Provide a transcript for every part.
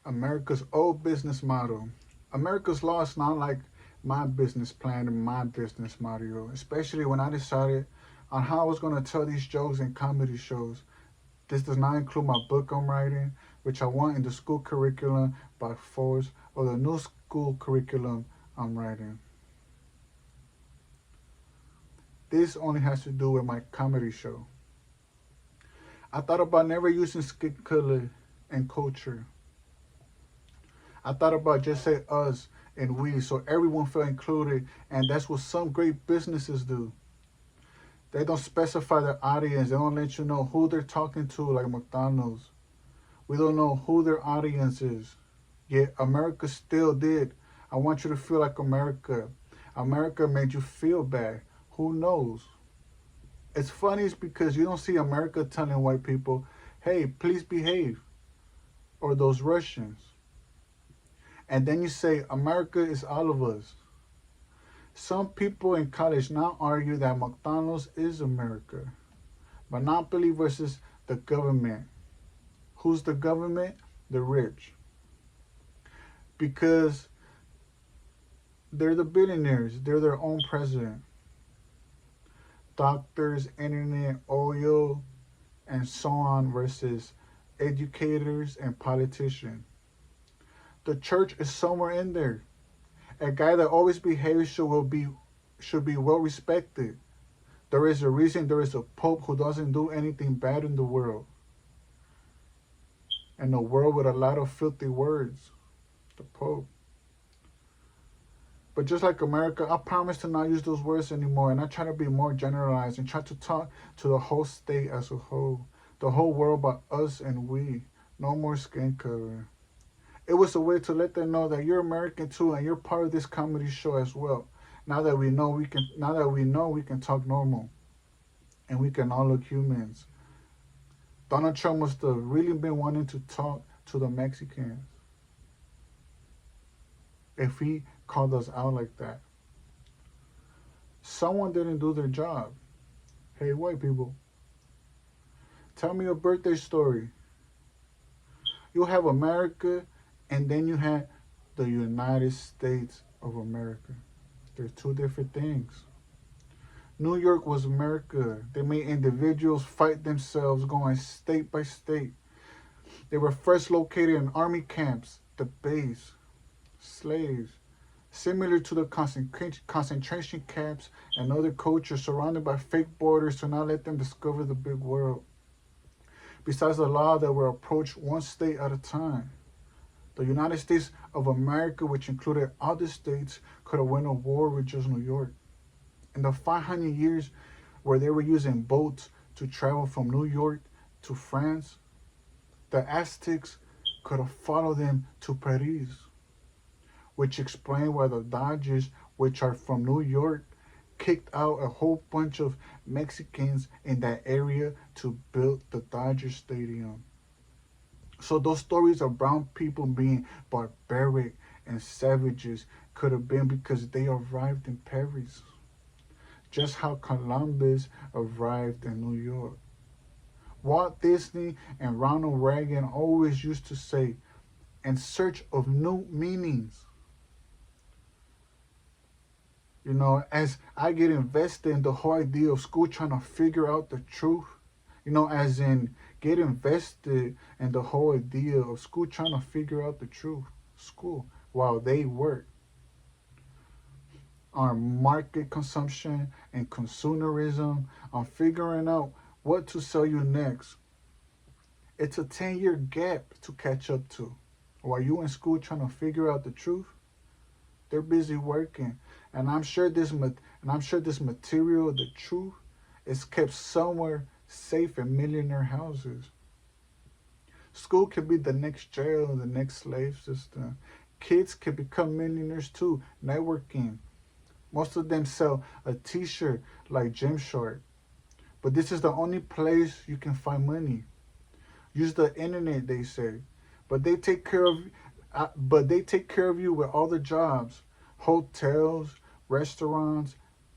America's old business model. America's law is not like my business plan and my business model, especially when I decided on how I was going to tell these jokes in comedy shows. This does not include my book I'm writing, which I want in the school curriculum by force, or the new school curriculum I'm writing. This only has to do with my comedy show. I thought about never using skin color and culture. I thought about just say us and we so everyone feel included, and that's what some great businesses do. They don't specify their audience, they don't let you know who they're talking to, like McDonald's. We don't know who their audience is. Yet America still did. I want you to feel like America. America made you feel bad. Who knows? It's funny is because you don't see America telling white people, hey, please behave, or those Russians. And then you say, America is all of us. Some people in college now argue that McDonald's is America. Monopoly versus the government. Who's the government? The rich. Because they're the billionaires, they're their own president. Doctors, internet, oil, and so on versus educators and politicians. The church is somewhere in there. A guy that always behaves should be well respected. There is a reason there is a pope who doesn't do anything bad in the world. And a world with a lot of filthy words. The pope. But just like America, I promise to not use those words anymore, and I try to be more generalized and try to talk to the whole state as a whole. The whole world by us and we. No more skin color. It was a way to let them know that you're American too and you're part of this comedy show as well. Now that we know we can talk normal and we can all look humans. Donald Trump must have really been wanting to talk to the Mexicans if he called us out like that. Someone didn't do their job. Hey, white people, tell me a birthday story. You have America and then you have the United States of America. They're two different things. New York was America. They made individuals fight themselves going state by state. They were first located in army camps, the base, slaves, similar to the concentration camps and other cultures surrounded by fake borders to not let them discover the big world. Besides the law that were approached one state at a time. The United States of America, which included other states, could have won a war with just New York. In the 500 years where they were using boats to travel from New York to France, the Aztecs could have followed them to Paris, which explained why the Dodgers, which are from New York, kicked out a whole bunch of Mexicans in that area to build the Dodger Stadium. So those stories of brown people being barbaric and savages could have been because they arrived in Paris. Just how Columbus arrived in New York. Walt Disney and Ronald Reagan always used to say, in search of new meanings. As I get invested in the whole idea of school trying to figure out the truth, as in get invested in the whole idea of school trying to figure out the truth, school, while they work on market consumption and consumerism, on figuring out what to sell you next. It's a 10-year gap to catch up to. While you in school trying to figure out the truth, they're busy working. And I'm sure this material, the truth, is kept somewhere safe in millionaire houses. School could be the next jail, the next slave system. Kids can become millionaires too, networking. Most of them sell a t-shirt like Gymshark. But this is the only place you can find money. Use the internet, they say. But they take care of you with all the jobs. Hotels, restaurants,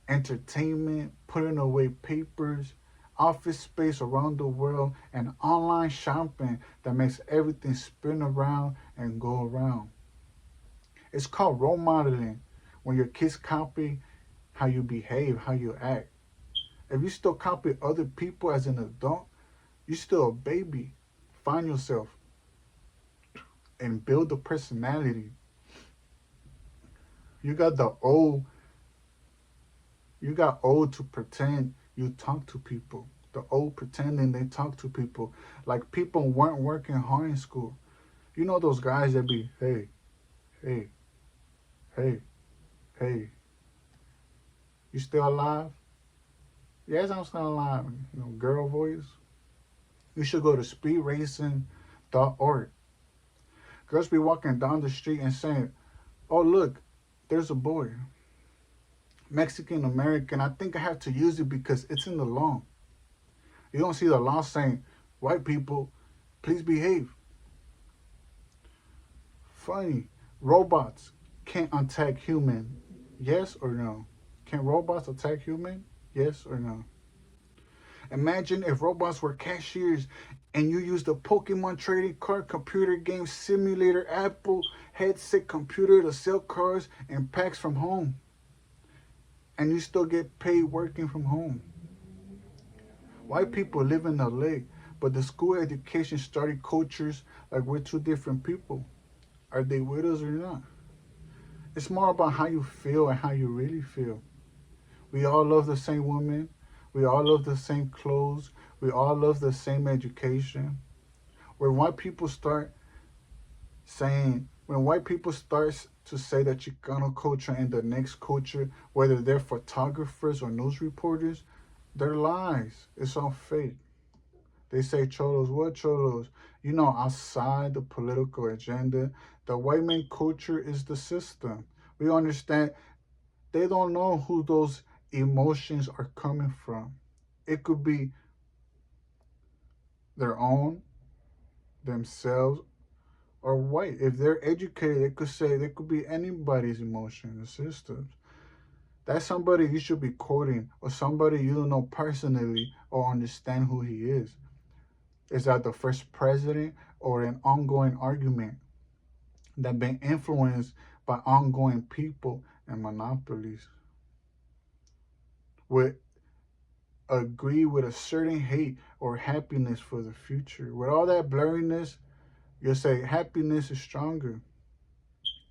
entertainment, putting away papers, office space around the world, and online shopping that makes everything spin around and go around. It's called role modeling when your kids copy how you behave, how you act. If you still copy other people as an adult, you're still a baby. Find yourself and build a personality. You got the old, you got old to pretend you talk to people. The old pretending they talk to people. Like people weren't working hard in school. You know those guys that be, hey, hey, hey, hey, you still alive? Yes, I'm still alive. You know, girl voice. You should go to speedracing.org. Girls be walking down the street and saying, oh, look, there's a boy. Mexican American. I think I have to use it because it's in the law. You don't see the law saying, white people, please behave. Funny. Robots can't attack human. Yes or no? Can robots attack human? Yes or no? Imagine if robots were cashiers and you used a Pokemon trading card, computer game simulator, Apple headset computer to sell cars and packs from home. And you still get paid working from home. White people live in LA, but the school education started cultures like we're two different people. Are they with us or not? It's more about how you feel and how you really feel. We all love the same woman. We all love the same clothes. We all love the same education. When white people start to say that Chicano culture and the next culture, whether they're photographers or news reporters, they're lies. It's all fake. They say cholos, what cholos? You know, outside the political agenda, the white man culture is the system. We understand they don't know who those emotions are coming from. It could be their own, themselves, or white. If they're educated, they could say they could be anybody's emotions, systems. That's somebody you should be quoting, or somebody you don't know personally or understand who he is. Is that the first president or an ongoing argument that been influenced by ongoing people and monopolies? Would agree with a certain hate or happiness for the future. With all that blurriness, you'll say happiness is stronger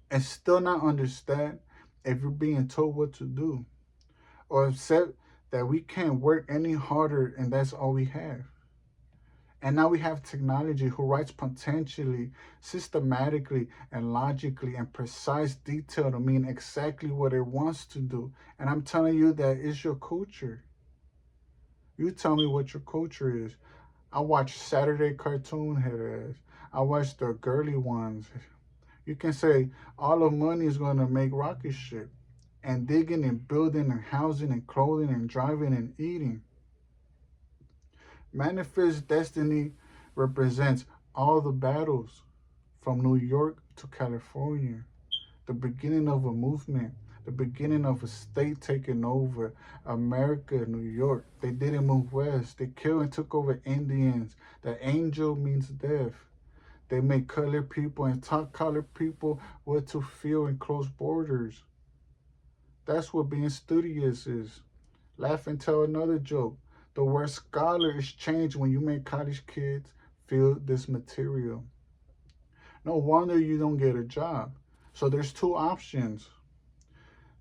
and still not understand if you're being told what to do or accept that we can't work any harder and that's all we have. And now we have technology who writes potentially, systematically, and logically and precise detail to mean exactly what it wants to do. And I'm telling you that is your culture. You tell me what your culture is. I watch Saturday cartoon head ass. I watch the girly ones. You can say all of money is going to make rocket ship and digging and building and housing and clothing and driving and eating. Manifest Destiny represents all the battles from New York to California, the beginning of a movement, the beginning of a state taking over America, New York. They didn't move west. They killed and took over Indians. The angel means death. They made colored people and taught colored people what to feel and close borders. That's what being studious is. Laugh and tell another joke. The word scholar is changed when you make college kids feel this material. No wonder you don't get a job. So there's two options.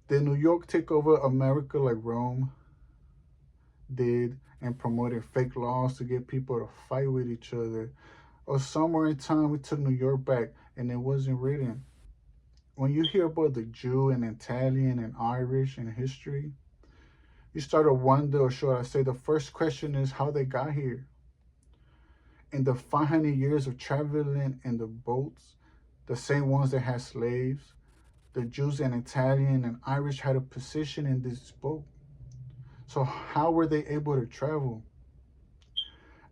Did New York take over America like Rome did and promoted fake laws to get people to fight with each other? Or somewhere in time we took New York back and it wasn't written? When you hear about the Jew and Italian and Irish in history, you start to wonder, or should I say, the first question is how they got here. In the 500 years of traveling in the boats, the same ones that had slaves, the Jews and Italian and Irish had a position in this boat. So how were they able to travel?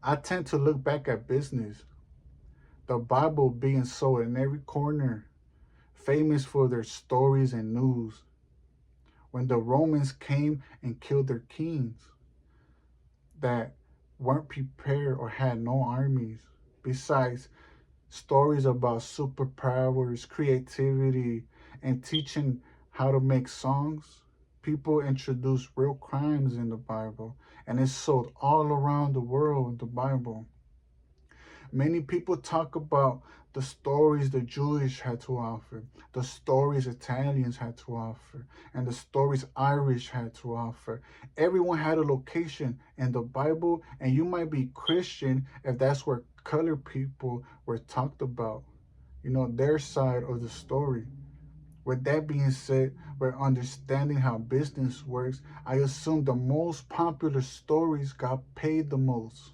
I tend to look back at business, the Bible being sold in every corner, famous for their stories and news. When the Romans came and killed their kings, that weren't prepared or had no armies. Besides stories about superpowers, creativity, and teaching how to make songs, people introduced real crimes in the Bible, and it's sold all around the world in the Bible. Many people talk about the stories the Jewish had to offer, the stories Italians had to offer, and the stories Irish had to offer. Everyone had a location in the Bible, and you might be Christian if that's where colored people were talked about, their side of the story. With that being said, we're understanding how business works. I assume the most popular stories got paid the most,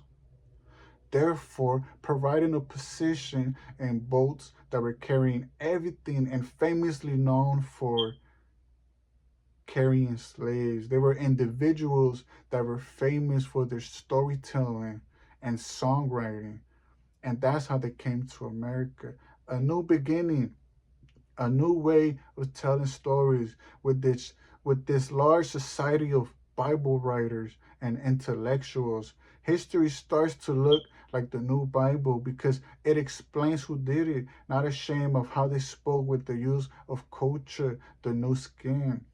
therefore providing a position in boats that were carrying everything and famously known for carrying slaves. They were individuals that were famous for their storytelling and songwriting. And that's how they came to America. A new beginning, a new way of telling stories with this large society of Bible writers and intellectuals. History starts to look like the new Bible because it explains who did it, not ashamed of how they spoke with the use of culture, the new skin.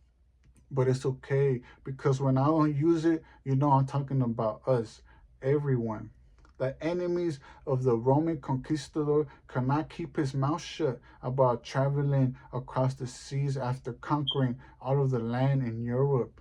But it's okay because when I don't use it, I'm talking about us, everyone. The enemies of the Roman conquistador could not keep his mouth shut about traveling across the seas after conquering all of the land in Europe.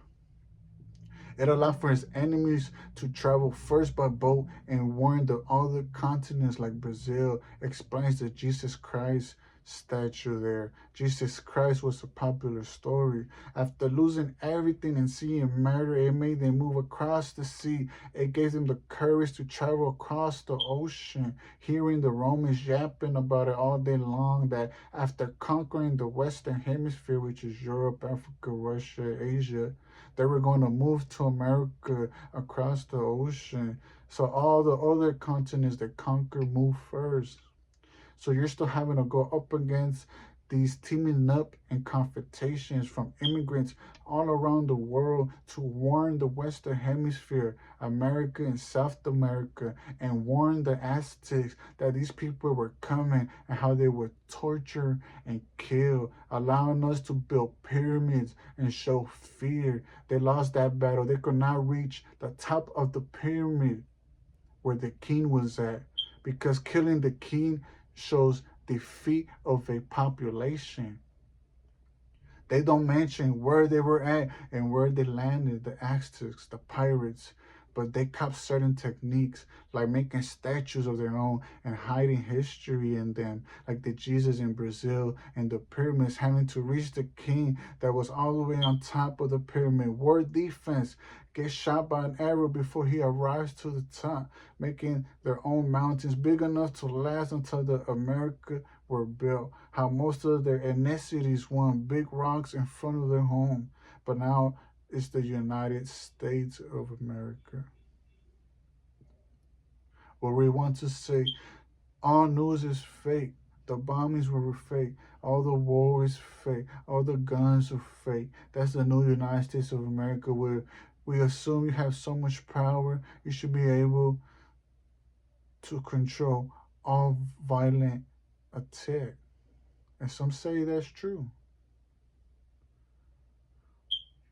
It allowed for his enemies to travel first by boat and warn the other continents like Brazil. Explains the Jesus Christ statue there. Jesus Christ was a popular story. After losing everything and seeing murder, it made them move across the sea. It gave them the courage to travel across the ocean, hearing the Romans yapping about it all day long. That after conquering the Western Hemisphere, which is Europe, Africa, Russia, Asia, they were going to move to America across the ocean. So all the other continents that conquer move first. So you're still having to go up against these teaming up and confrontations from immigrants all around the world to warn the Western Hemisphere, America and South America, and warn the Aztecs that these people were coming and how they would torture and kill, allowing us to build pyramids and show fear. They lost that battle. They could not reach the top of the pyramid where the king was at because killing the king shows defeat of a population. They don't mention where they were at and where they landed, the Aztecs, the pirates, but they kept certain techniques like making statues of their own and hiding history in them, like the Jesus in Brazil and the pyramids having to reach the king that was all the way on top of the pyramid. War defense, get shot by an arrow before he arrives to the top, making their own mountains big enough to last until the America were built. How most of their ethnicities want big rocks in front of their home, but now it's the United States of America. Where we want to say all news is fake. The bombings were fake. All the war is fake. All the guns are fake. That's the new United States of America where we assume you have so much power, you should be able to control all violent attack. And some say that's true.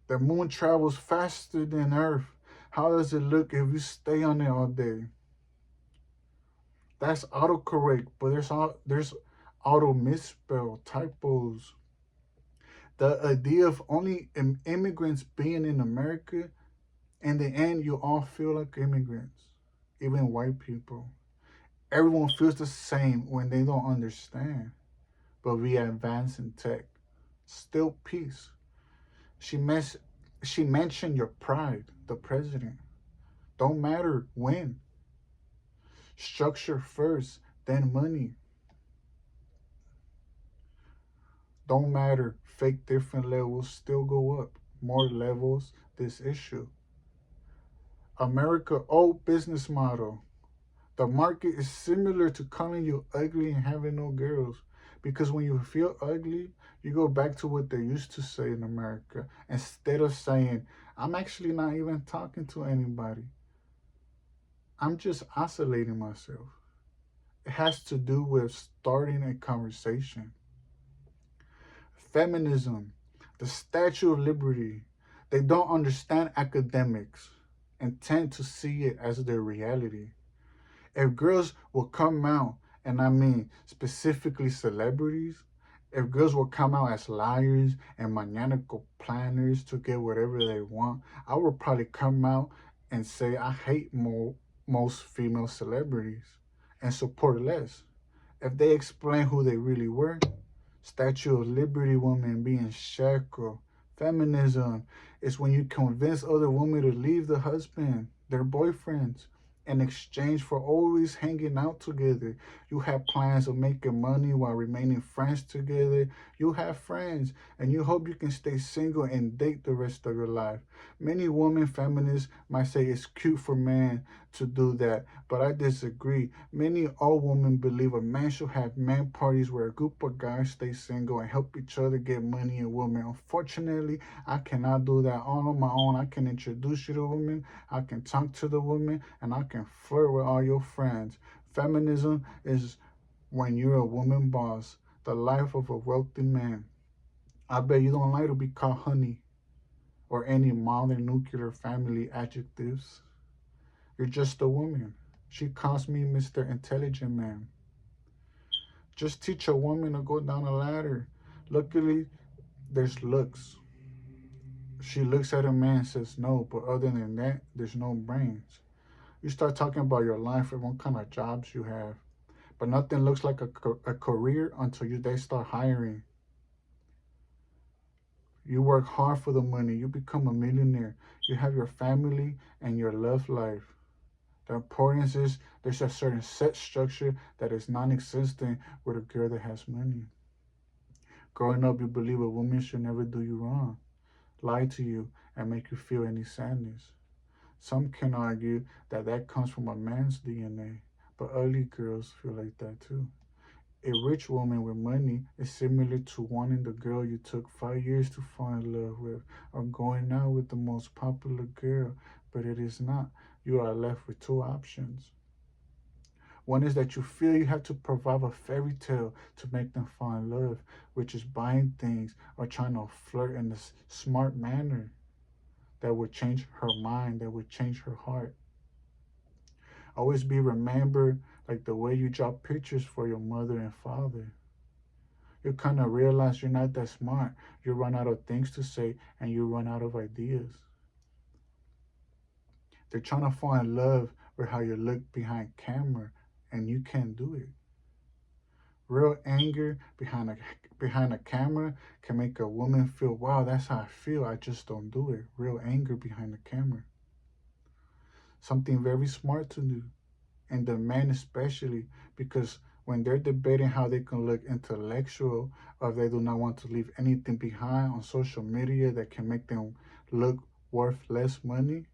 The moon travels faster than Earth. How does it look if you stay on it all day? That's autocorrect, but there's auto misspell, typos. The idea of only immigrants being in America, in the end, you all feel like immigrants, even white people. Everyone feels the same when they don't understand. But we advance in tech. Still peace. She mes- she mentioned your pride, the president. Don't matter when. Structure first, then money. Don't matter. Fake different levels still go up. More levels, this issue. America old business model. The market is similar to calling you ugly and having no girls. Because when you feel ugly, you go back to what they used to say in America. Instead of saying, I'm actually not even talking to anybody. I'm just isolating myself. It has to do with starting a conversation. Feminism, the Statue of Liberty, they don't understand academics and tend to see it as their reality. If girls will come out, and I mean specifically celebrities, if girls will come out as liars and maniacal planners to get whatever they want, I would probably come out and say I hate most female celebrities and support less. If they explain who they really were, Statue of Liberty women being shackled. Feminism is when you convince other women to leave the husband, their boyfriends, in exchange for always hanging out together. You have plans of making money while remaining friends together. You have friends and you hope you can stay single and date the rest of your life. Many women feminists might say it's cute for men to do that, but I disagree. Many old women believe a man should have man parties where a group of guys stay single and help each other get money and women. Unfortunately, I cannot do that all on my own. I can introduce you to women, I can talk to the women, and I can flirt with all your friends. Feminism is when you're a woman boss, the life of a wealthy man. I bet you don't like to be called honey or any modern nuclear family adjectives. You're just a woman. She calls me Mr. Intelligent Man. Just teach a woman to go down a ladder. Luckily, there's looks. She looks at a man and says no, but other than that, there's no brains. You start talking about your life and what kind of jobs you have, but nothing looks like a career until they start hiring. You work hard for the money, you become a millionaire, you have your family and your love life. The importance is there's a certain set structure that is non existent with a girl that has money. Growing up, you believe a woman should never do you wrong, lie to you, and make you feel any sadness. Some can argue that that comes from a man's DNA, but ugly girls feel like that too. A rich woman with money is similar to wanting the girl you took 5 years to fall in love with, or going out with the most popular girl, but it is not. You are left with two options. One is that you feel you have to provide a fairy tale to make them fall in love, which is buying things or trying to flirt in a smart manner that would change her mind, that would change her heart. Always be remembered like the way you draw pictures for your mother and father. You kind of realize you're not that smart. You run out of things to say and you run out of ideas. They're trying to fall in love with how you look behind camera and you can't do it. Real anger behind a camera can make a woman feel, wow, that's how I feel. I just don't do it. Real anger behind the camera. Something very smart to do. And the men especially, because when they're debating how they can look intellectual or if they do not want to leave anything behind on social media that can make them look worth less money,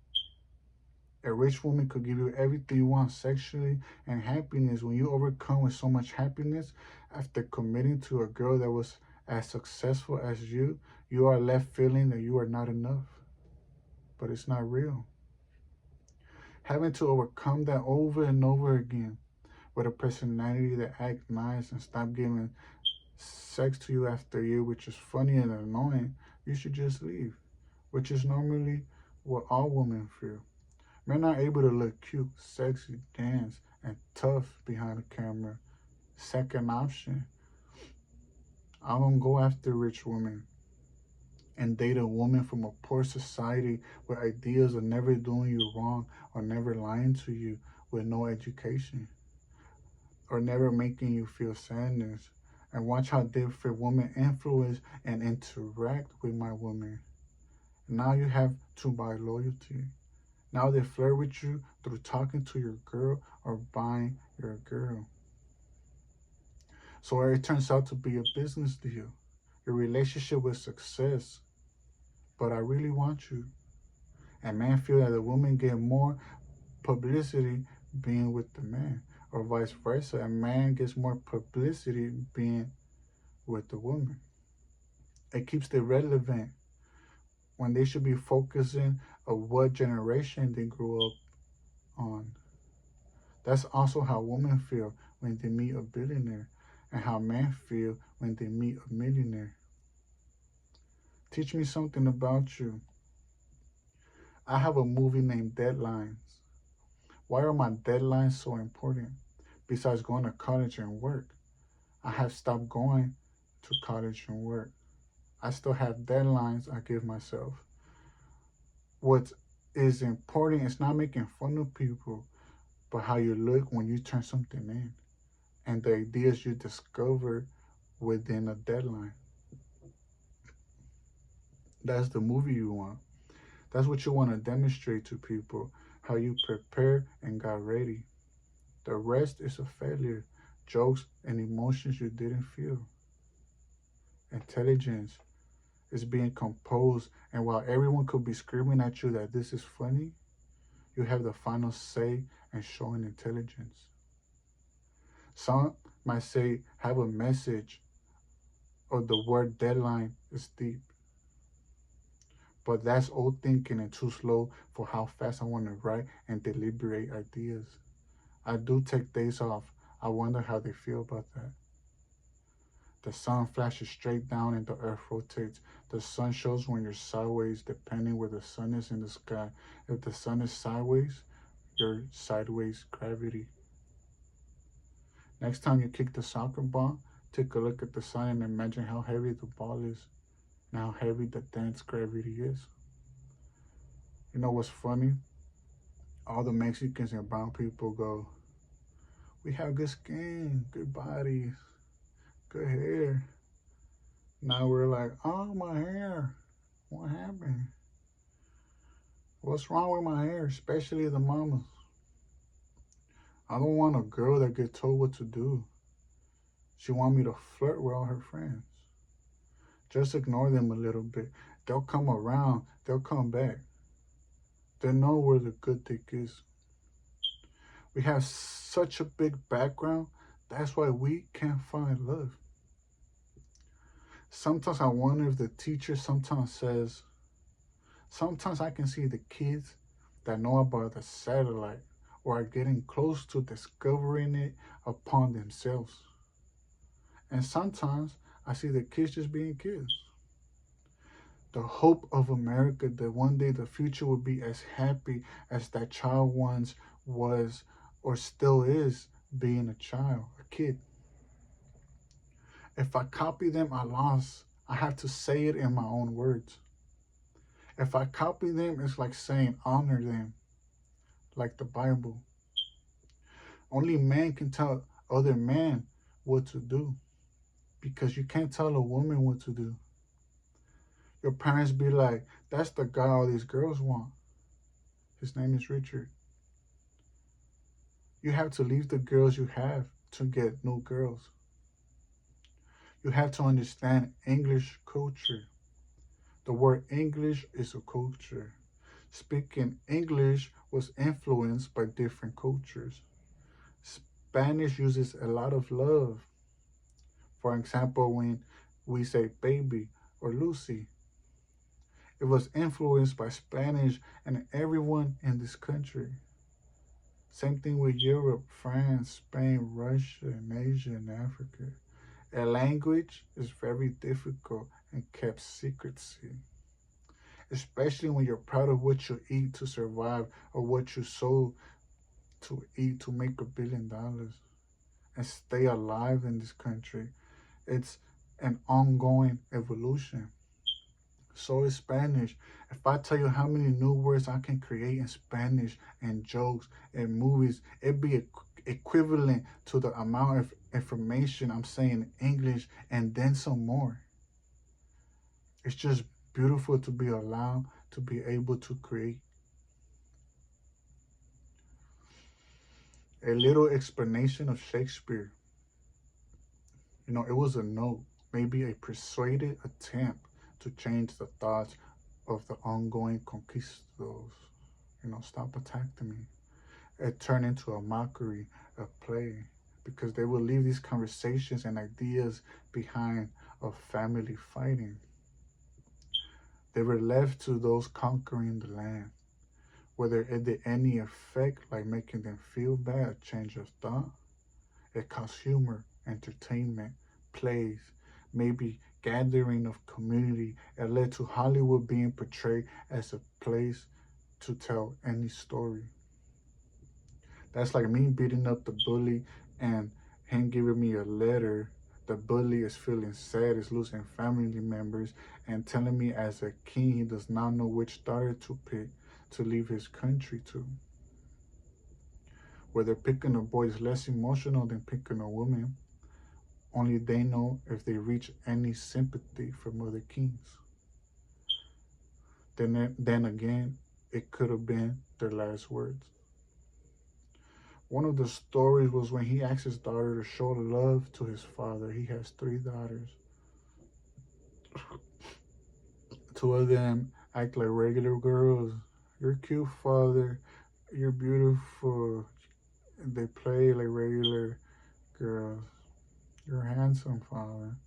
a rich woman could give you everything you want sexually and happiness. When you overcome with so much happiness after committing to a girl that was as successful as you are left feeling that you are not enough. But it's not real. Having to overcome that over and over again with a personality that acts nice and stop giving sex to you after a year, which is funny and annoying, you should just leave, which is normally what all women feel. Men are able to look cute, sexy, dance, and tough behind the camera. Second option, I don't go after rich women and date a woman from a poor society with ideas of never doing you wrong or never lying to you with no education or never making you feel sadness. And watch how different women influence and interact with my woman. Now you have to buy loyalty. Now they flirt with you through talking to your girl or buying your girl. So it turns out to be a business deal. Your relationship with success. But I really want you. And men feel that the woman get more publicity being with the man. Or vice versa. A man gets more publicity being with the woman. It keeps it relevant when they should be focusing on what generation they grew up on. That's also how women feel when they meet a billionaire and how men feel when they meet a millionaire. Teach me something about you. I have a movie named Deadlines. Why are my deadlines so important? Besides going to college and work, I have stopped going to college and work. I still have deadlines I give myself. What is important is not making fun of people, but how you look when you turn something in and the ideas you discover within a deadline. That's the movie you want. That's what you want to demonstrate to people, how you prepare and got ready. The rest is a failure, jokes and emotions you didn't feel. Intelligence is being composed, and while everyone could be screaming at you that this is funny, you have the final say and showing intelligence. Some might say have a message or the word deadline is deep, but that's old thinking and too slow for how fast I want to write and deliberate ideas. I do take days off. I wonder how they feel about that. The sun flashes straight down and the earth rotates. The sun shows when you're sideways depending where the sun is in the sky. If the sun is sideways, you're sideways gravity. Next time you kick the soccer ball, take a look at the sun and imagine how heavy the ball is and how heavy the dance gravity is. You know what's funny? All the Mexicans and brown people go, we have good skin, good bodies, good hair. Now we're like, oh, my hair. What happened? What's wrong with my hair? Especially the mamas. I don't want a girl that gets told what to do. She want me to flirt with all her friends. Just ignore them a little bit. They'll come around. They'll come back. They know where the good dick is. We have such a big background. That's why we can't find love. Sometimes I wonder if the teacher sometimes says, sometimes I can see the kids that know about the satellite or are getting close to discovering it upon themselves. And sometimes I see the kids just being kids. The hope of America that one day the future will be as happy as that child once was or still is being a child, a kid. If I copy them, I lost. I have to say it in my own words. If I copy them, it's like saying honor them, like the Bible. Only man can tell other men what to do because you can't tell a woman what to do. Your parents be like, that's the guy all these girls want. His name is Richard. You have to leave the girls you have to get new girls. You have to understand English culture. The word English is a culture. Speaking English was influenced by different cultures. Spanish uses a lot of love. For example, when we say baby or Lucy, it was influenced by Spanish and everyone in this country. Same thing with Europe, France, Spain, Russia, and Asia and Africa. A language is very difficult and kept secrecy, especially when you're proud of what you eat to survive or what you sold to eat to make $1 billion and stay alive in this country. It's an ongoing evolution. So is Spanish. If I tell you how many new words I can create in Spanish and jokes and movies, it'd be equivalent to the amount of information I'm saying in English and then some more. It's just beautiful to be allowed to be able to create. A little explanation of Shakespeare. It was a note, maybe a persuaded attempt to change the thoughts of the ongoing conquistadors. Stop attacking me. It turned into a mockery, a play, because they would leave these conversations and ideas behind of family fighting. They were left to those conquering the land. whether it did any effect, like making them feel bad, a change of thought. It caused humor, entertainment, plays, maybe gathering of community. It led to Hollywood being portrayed as a place to tell any story. That's like me beating up the bully and him giving me a letter. The bully is feeling sad, is losing family members, and telling me as a king he does not know which daughter to pick to leave his country to. Whether picking a boy is less emotional than picking a woman, only they know if they reach any sympathy from other kings. Then again, it could have been their last words. One of the stories was when he asked his daughter to show love to his father. He has three daughters. Two of them act like regular girls. You're cute, father. You're beautiful. They play like regular girls. You're handsome, father.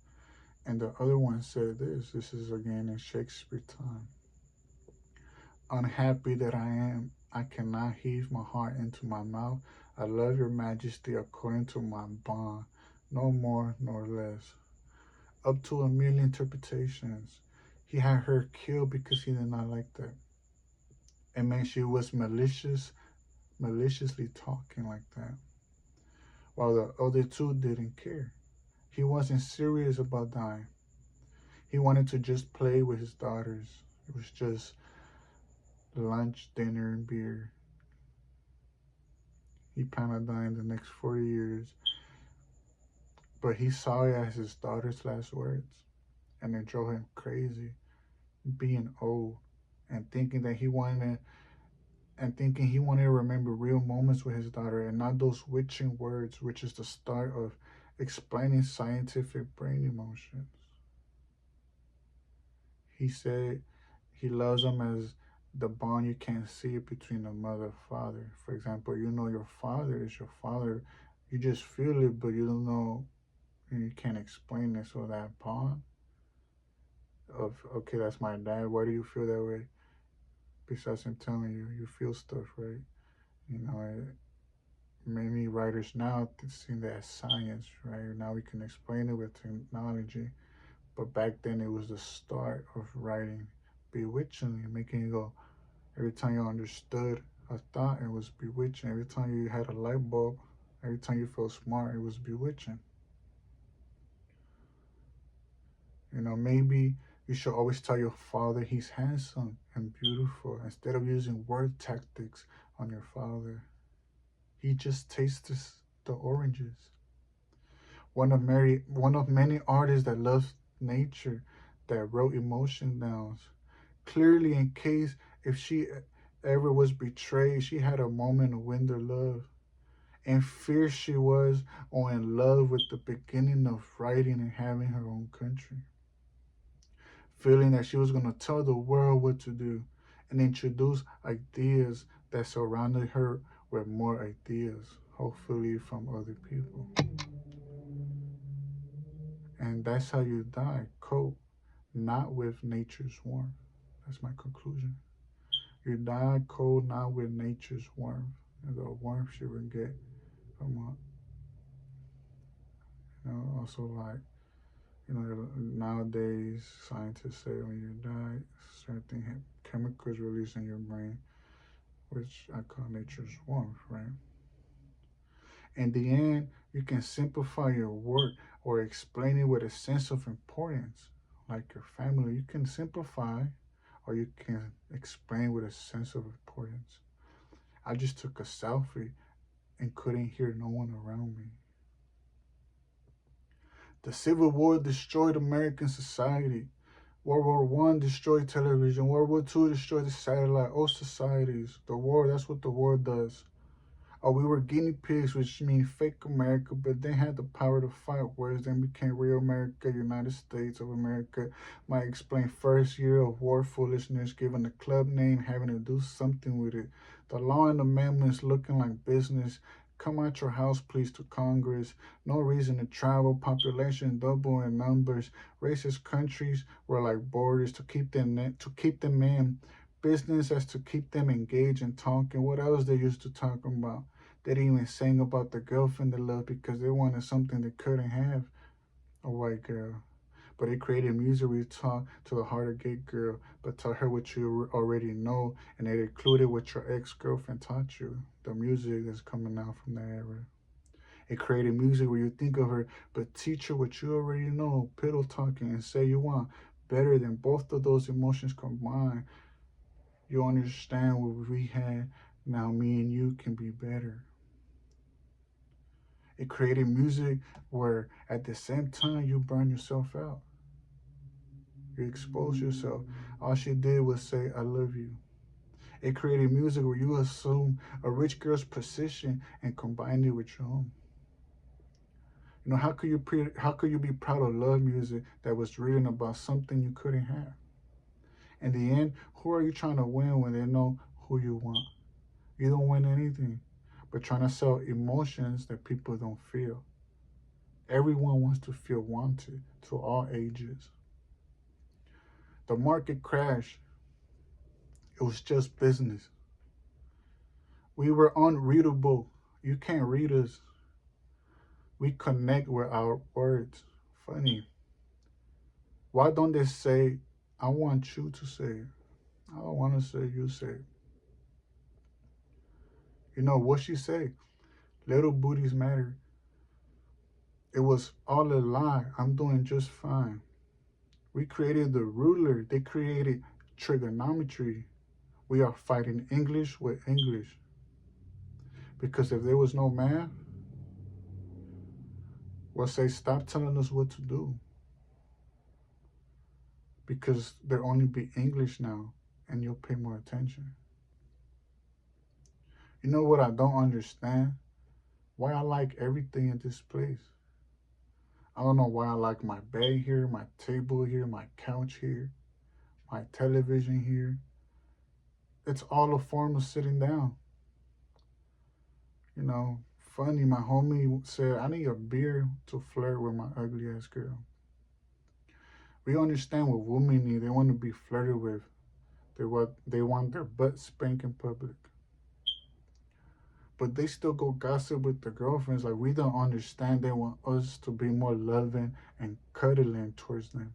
And the other one said this. This is again in Shakespeare time. Unhappy that I am, I cannot heave my heart into my mouth. I love your majesty according to my bond, no more nor less. Up to a million interpretations. He had her killed because he did not like that. It meant she was maliciously talking like that, while the other two didn't care. He wasn't serious about dying. He wanted to just play with his daughters. It was just lunch, dinner, and beer. He planned on dying the next 40 years, but he saw it as his daughter's last words, and it drove him crazy, being old and thinking he wanted to remember real moments with his daughter and not those witching words, which is the start of explaining scientific brain emotions. He said he loves them as the bond you can't see between a mother and father. For example, you know your father is your father. You just feel it, but you don't know, and you can't explain it. So that bond of, okay, that's my dad. Why do you feel that way? Besides him telling you, you feel stuff, right? You know, many writers now see that as science, right? Now we can explain it with technology. But back then it was the start of writing bewitchingly, making you go, every time you understood a thought, it was bewitching. Every time you had a light bulb, every time you felt smart, it was bewitching. You know, maybe you should always tell your father he's handsome and beautiful instead of using word tactics on your father. He just tastes the oranges. One of many artists that loves nature, that wrote emotion down. Clearly, in case if she ever was betrayed, she had a moment of win their love. And fierce she was, or in love with the beginning of writing and having her own country. Feeling that she was going to tell the world what to do and introduce ideas that surrounded her with more ideas, hopefully from other people. And that's how you die, cold, not with nature's warmth. That's my conclusion. You die cold, not with nature's warmth. The warmth you would get from also like, nowadays scientists say when you die, certain chemicals released in your brain, which I call nature's warmth, right? In the end, you can simplify your work or explain it with a sense of importance, like your family. You can simplify or you can explain with a sense of importance. I just took a selfie and couldn't hear no one around me. The Civil War destroyed American society. World War One destroyed television. World War Two destroyed the satellite. All societies. The war, that's what the war does. We were guinea pigs, which means fake America, but they had the power to fight wars. Then became real America, United States of America. Might explain first year of war foolishness, given a club name, having to do something with it. The law and amendments looking like business. Come out your house, please, to Congress. No reason to travel. Population double in numbers. Racist countries were like borders to keep them in. business as to keep them engaged and talking. What else they used to talk about? They didn't even sing about the girlfriend they loved because they wanted something they couldn't have, a white girl. But they created music where you talk to the hard to get girl, but tell her what you already know, and it included what your ex-girlfriend taught you. The music that's coming out from that era. It created music where you think of her, but teach her what you already know, pillow talking, and say you want better than both of those emotions combined. You understand what we had, now me and you can be better. It created music where at the same time you burn yourself out. You expose yourself. All she did was say, I love you. It created music where you assume a rich girl's position and combine it with your own. You know, how could you be proud of love music that was written about something you couldn't have? In the end, who are you trying to win when they know who you want? You don't win anything, but trying to sell emotions that people don't feel. Everyone wants to feel wanted to all ages. The market crashed. It was just business. We were unreadable. You can't read us. We connect with our words. Funny. Why don't they say, I want you to say it? I don't want to say you say it. You know what she say? Little booties matter. It was all a lie. I'm doing just fine. We created the ruler. They created trigonometry. We are fighting English with English. Because if there was no math, we'll say, stop telling us what to do. Because there only be English now, and you'll pay more attention. You know what I don't understand? Why I like everything in this place. I don't know why I like my bed here, my table here, my couch here, my television here. It's all a form of sitting down. You know, funny, my homie said, I need a beer to flirt with my ugly ass girl. We understand what women need. They want to be flirted with. They want their butt spanked in public. But they still go gossip with the girlfriends. Like, we don't understand. They want us to be more loving and cuddling towards them.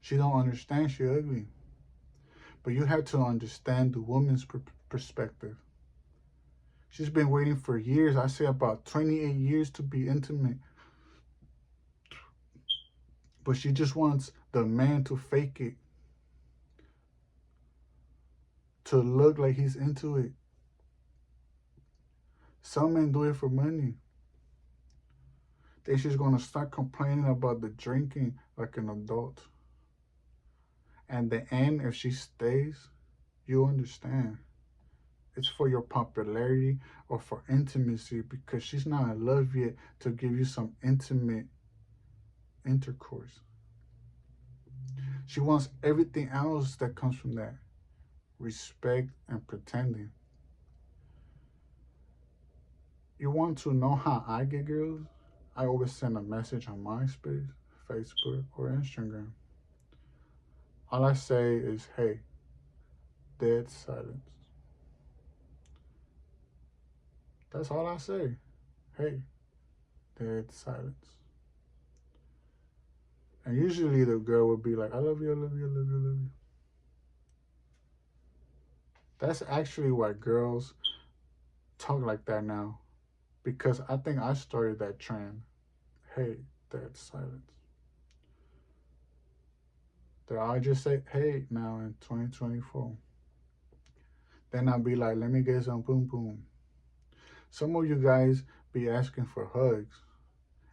She don't understand she ugly. But you have to understand the woman's perspective. She's been waiting for years. I say about 28 years to be intimate. But she just wants the man to fake it. To look like he's into it. Some men do it for money. Then she's gonna start complaining about the drinking like an adult. And the end, if she stays, you understand. It's for your popularity or for intimacy because she's not in love yet to give you some intimate intercourse. She wants everything else that comes from that respect and pretending. You want to know how I get girls? I always send a message on MySpace, Facebook, or Instagram. All I say is, hey, dead silence. That's all I say. Hey, dead silence. And usually the girl would be like, I love you, I love you, I love you, I love you. That's actually why girls talk like that now. Because I think I started that trend. Hey, dead silence. That I just say, hey, now in 2024. Then I'll be like, let me get some boom boom. Some of you guys be asking for hugs.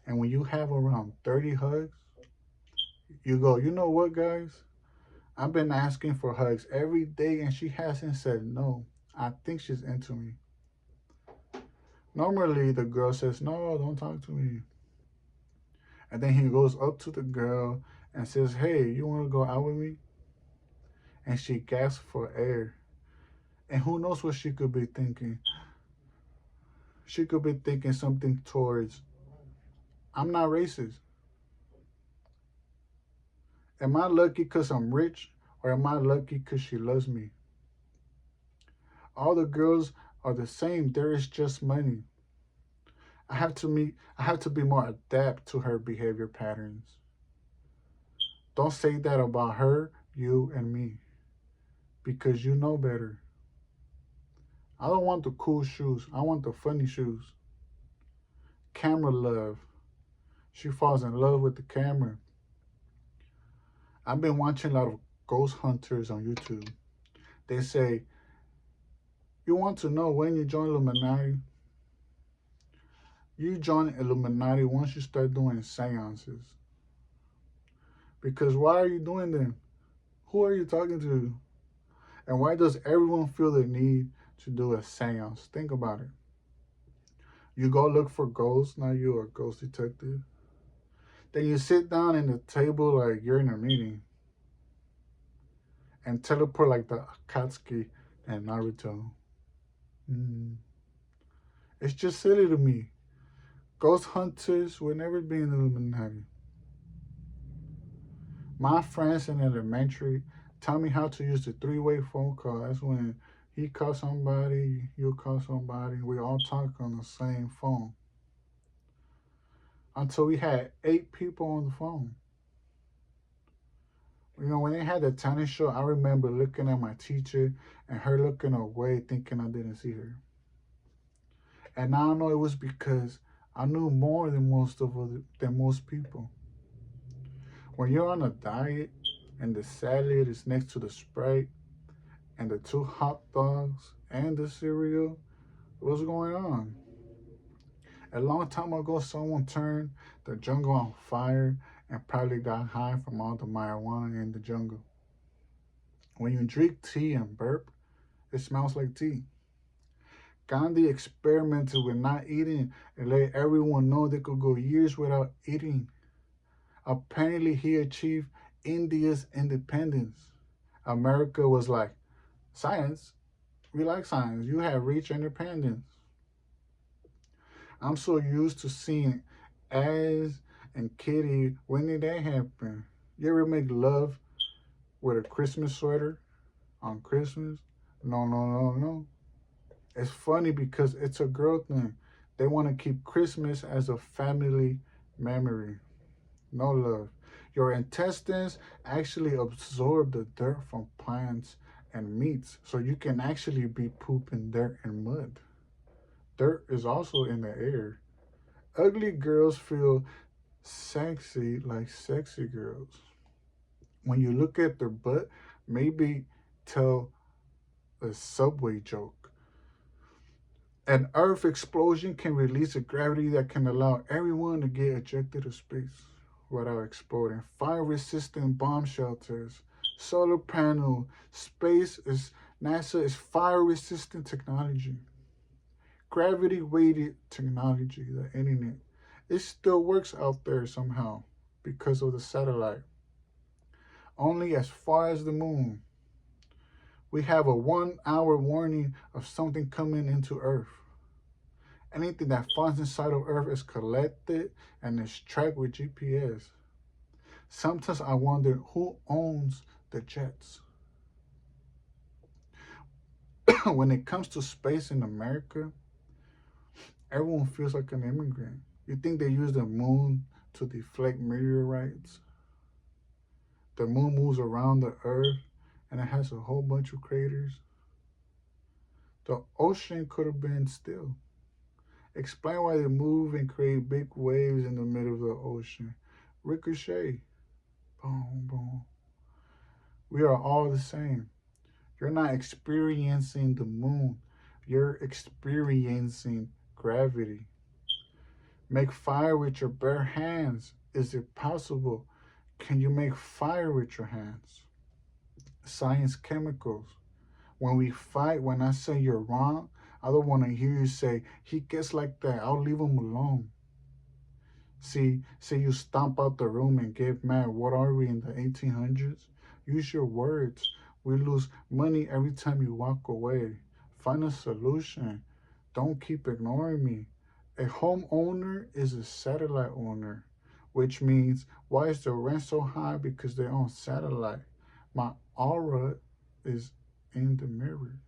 And when you have around 30 hugs, you go, you know what, guys? I've been asking for hugs every day and she hasn't said no. I think she's into me. Normally, the girl says, no, don't talk to me. And then he goes up to the girl and says, hey, you want to go out with me? And she gasps for air. And who knows what she could be thinking? She could be thinking something towards, I'm not racist. Am I lucky because I'm rich? Or am I lucky because she loves me? All the girls are the same. There is just money. I have to be more adapt to her behavior patterns. Don't say that about her, you, and me, because you know better. I don't want the cool shoes. I want the funny shoes. Camera love. She falls in love with the camera. I've been watching a lot of ghost hunters on YouTube. They say, you want to know when you join Illuminati? You join Illuminati once you start doing seances. Because why are you doing them? Who are you talking to? And why does everyone feel the need to do a seance? Think about it. You go look for ghosts, now you're a ghost detective. Then you sit down in the table like you're in a meeting and teleport like the Akatsuki and Naruto. Mm. It's just silly to me. Ghost hunters will never be in the Illuminati. My friends in elementary taught me how to use the three-way phone call. That's when he calls somebody, you call somebody, we all talk on the same phone. Until we had 8 people on the phone. You know, when they had the tennis show, I remember looking at my teacher and her looking away, thinking I didn't see her. And now I know it was because I knew more than most people. When you're on a diet and the salad is next to the Sprite and the 2 hot dogs and the cereal, what's going on? A long time ago, someone turned the jungle on fire and probably got high from all the marijuana in the jungle. When you drink tea and burp, it smells like tea. Gandhi experimented with not eating and let everyone know they could go years without eating. Apparently, he achieved India's independence. America was like, science, we like science. You have reached independence. I'm so used to seeing Az and Kitty. When did that happen? You ever make love with a Christmas sweater on Christmas? No, no, no, no. It's funny because it's a girl thing. They want to keep Christmas as a family memory. No love. Your intestines actually absorb the dirt from plants and meats, so you can actually be pooping dirt and mud. Dirt is also in the air. Ugly girls feel sexy like sexy girls. When you look at their butt, maybe tell a subway joke. An Earth explosion can release a gravity that can allow everyone to get ejected to space without exploding. Fire resistant bomb shelters, solar panel, space is NASA is fire resistant technology. Gravity weighted technology, the internet. It still works out there somehow because of the satellite. Only as far as the moon. We have a 1 hour warning of something coming into Earth. Anything that falls inside of Earth is collected and is tracked with GPS. Sometimes I wonder who owns the jets. When it comes to space in America, everyone feels like an immigrant. You think they use the moon to deflect meteorites? The moon moves around the Earth and it has a whole bunch of craters. The ocean could have been still. Explain why they move and create big waves in the middle of the ocean. Ricochet. Boom, boom. We are all the same. You're not experiencing the moon, you're experiencing gravity. Make fire with your bare hands. Is it possible? Can you make fire with your hands? Science chemicals. When we fight, when I say you're wrong, I don't want to hear you say, he gets like that. I'll leave him alone. See, you stomp out the room and get mad. What are we in the 1800s? Use your words. We lose money every time you walk away. Find a solution. Don't keep ignoring me. A homeowner is a satellite owner, which means why is the rent so high? Because they own satellite. My aura is in the mirror.